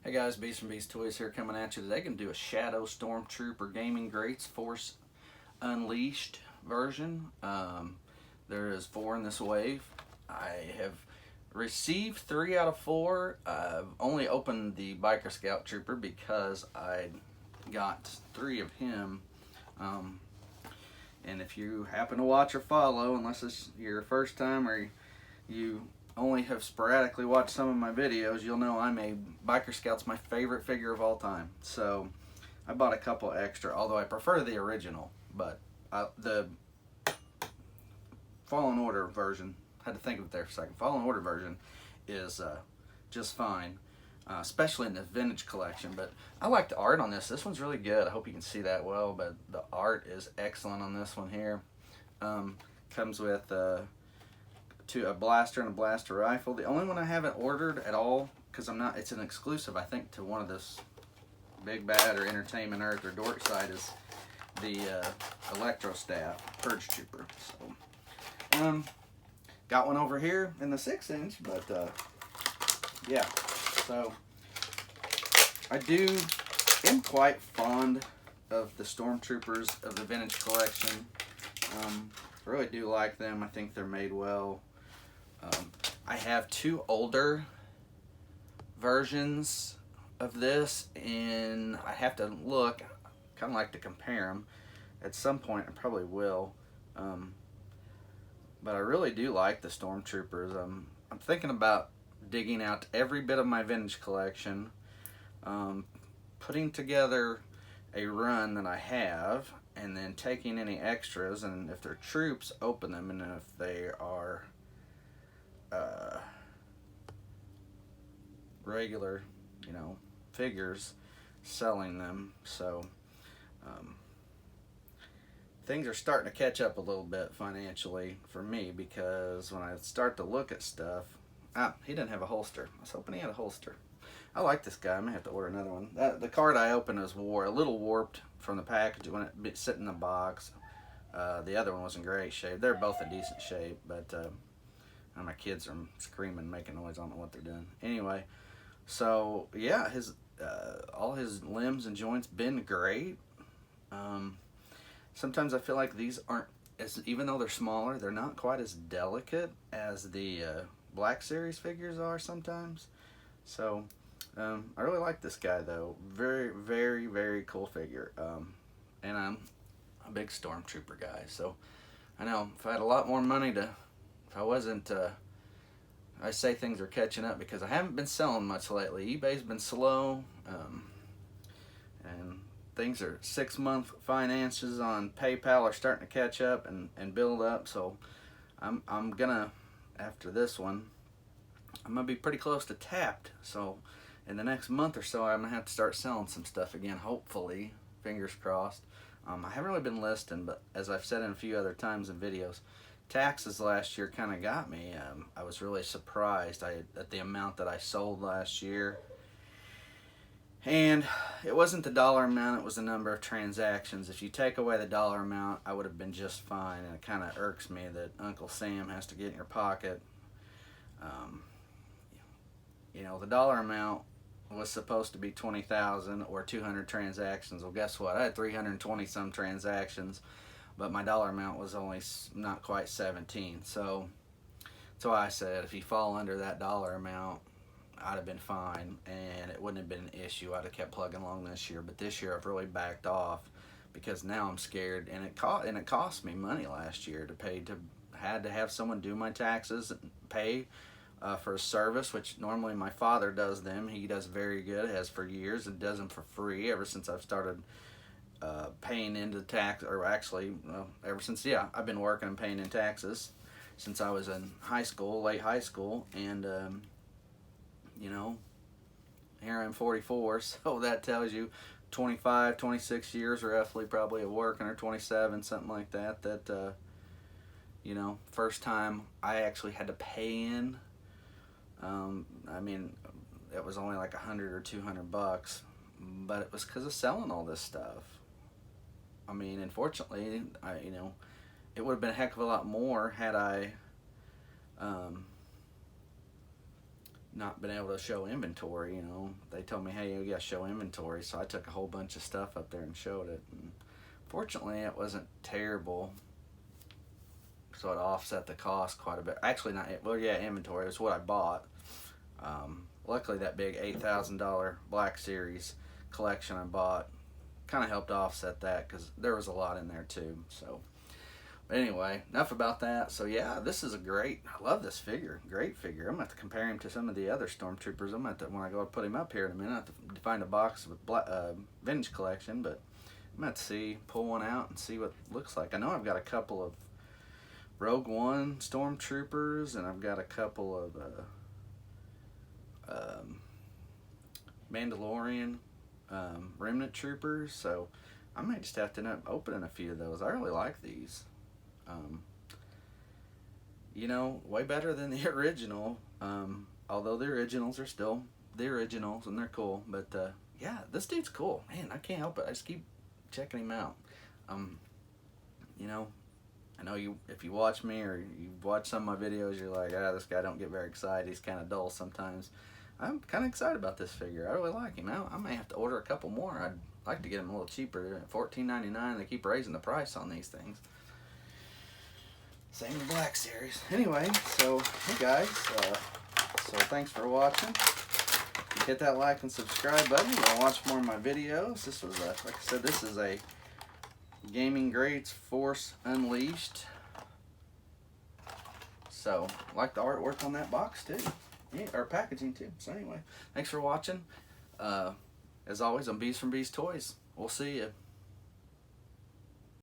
Hey guys, Beast from Beast Toys here coming at you today. Going to do a Shadow Stormtrooper Gaming Greats Force Unleashed version. There is 4 in this wave. I have received 3 out of 4. I've only opened the Biker Scout Trooper because I got 3 of him. And if you happen to watch or follow, unless it's your first time or you only have sporadically watched some of my videos, you'll know Biker Scout's my favorite figure of all time. So I bought a couple extra, although I prefer the original, but the Fallen Order version, had to think of it there for a second. Fallen Order version is just fine, especially in the vintage collection. But I like the art on this. This one's really good. I hope you can see that well, but the art is excellent on this one here. Comes with a blaster and a blaster rifle. The only one I haven't ordered at all, because it's an exclusive, I think, to one of this Big Bad or Entertainment Earth or Dork side, is the Electro Staff Purge Trooper. So, got one over here in the 6-inch, but yeah. So, I am quite fond of the Stormtroopers of the vintage collection. I really do like them. I think they're made well. I have 2 older versions of this, and I have to look, kind of like to compare them. At some point I probably will, but I really do like the Stormtroopers. I'm thinking about digging out every bit of my vintage collection, putting together a run that I have, and then taking any extras, and if they're troops, open them, and if they are regular, figures, selling them. So things are starting to catch up a little bit financially for me, because when I start to look at stuff, he didn't have a holster. I was hoping he had a holster. I like this guy. I may have to order another one. The card I opened was a little warped from the package when it sit in the box. The other one was in great shape. They're both in decent shape, but my kids are screaming, making noise. I don't know what they're doing. Anyway, so yeah, all his limbs and joints been great. Sometimes I feel like these aren't even though they're smaller, they're not quite as delicate as the Black Series figures are sometimes. So I really like this guy though. Very, very, very cool figure. And I'm a big Stormtrooper guy. So I know if I had a lot more money if I wasn't, I say things are catching up because I haven't been selling much lately. eBay's been slow, and things are 6-month finances on PayPal are starting to catch up and build up. So I'm gonna, after this one, I'm gonna be pretty close to tapped. So in the next month or so, I'm gonna have to start selling some stuff again. Hopefully, fingers crossed. I haven't really been listing, but as I've said in a few other times in videos, taxes last year kind of got me. I was really surprised at the amount that I sold last year. And it wasn't the dollar amount, it was the number of transactions. If you take away the dollar amount, I would have been just fine. And it kind of irks me that Uncle Sam has to get in your pocket. The dollar amount was supposed to be 20,000 or 200 transactions. Well, guess what? I had 320 some transactions, but my dollar amount was only not quite 17. So that's why I said if you fall under that dollar amount, I'd have been fine and it wouldn't have been an issue. I'd have kept plugging along this year, but this year I've really backed off because now I'm scared, and it cost me money last year had to have someone do my taxes and pay for a service, which normally my father does them. He does very good, has for years, and does them for free ever since I've started paying into tax, or actually ever since I've been working and paying in taxes since I was in late high school, and here I'm 44, so that tells you 25, 26 years roughly probably of working, or 27, something like that, first time I actually had to pay in, it was only like $100 or $200, but it was because of selling all this stuff. Unfortunately, it would have been a heck of a lot more had I not been able to show inventory. You know, they told me, hey, you gotta show inventory, so I took a whole bunch of stuff up there and showed it. And fortunately, it wasn't terrible, so it offset the cost quite a bit. Actually, not well, yeah, inventory. It was what I bought. Luckily, that big $8,000 Black Series collection I bought kind of helped offset that, because there was a lot in there too. So, but anyway, enough about that. So yeah, this is a great. I love this figure. Great figure. I'm gonna have to compare him to some of the other Stormtroopers. I'm gonna have to, when I go to put him up here in a minute, I have to find a box with vintage collection. But I'm gonna have to see, pull one out and see what it looks like. I know I've got a couple of Rogue One Stormtroopers, and I've got a couple of Mandalorian Remnant Troopers, so I might just have to end up opening a few of those. I really like these. You know, way better than the original, although the originals are still the originals and they're cool. But yeah, this dude's cool, man. I can't help it. I just keep checking him out. You know, I know you, if you watch me or you watch some of my videos, you're like, this guy don't get very excited. He's kind of dull sometimes. I'm kind of excited about this figure. I really like him. I may have to order a couple more. I'd like to get him a little cheaper. At $14.99, they keep raising the price on these things. Same with Black Series. Anyway, so hey guys, so thanks for watching. Hit that like and subscribe button. You want to watch more of my videos. This was like I said, this is a Gaming Greats Force Unleashed. So like the artwork on that box too. Yeah, or packaging too. So anyway, thanks for watching. As always, I'm Bees from Bees Toys. We'll see you.